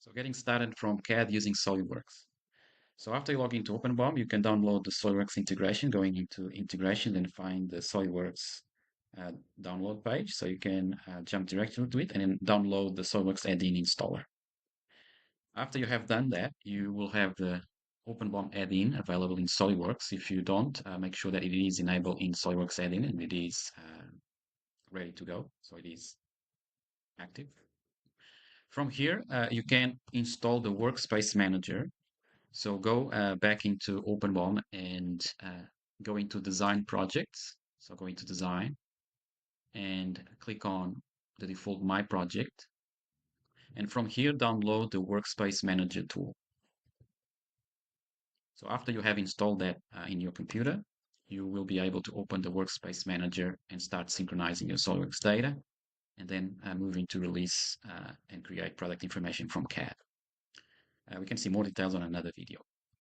So getting started from CAD using SolidWorks. So after you log into OpenBOM, you can download the SolidWorks integration, going into integration, then find the SolidWorks download page. So you can jump directly to it and then download the SolidWorks Add-In installer. After you have done that, you will have the OpenBOM add-in available in SolidWorks. If you don't, make sure that it is enabled in SolidWorks add-in and it is ready to go. So it is active. From here, you can install the Workspace Manager. So go back into OpenBOM and go into Design Projects. So go into Design and click on the default My Project. And from here, download the Workspace Manager tool. So after you have installed that in your computer, you will be able to open the Workspace Manager and start synchronizing your SolidWorks data, and then move into release and create product information from CAD. We can see more details on another video.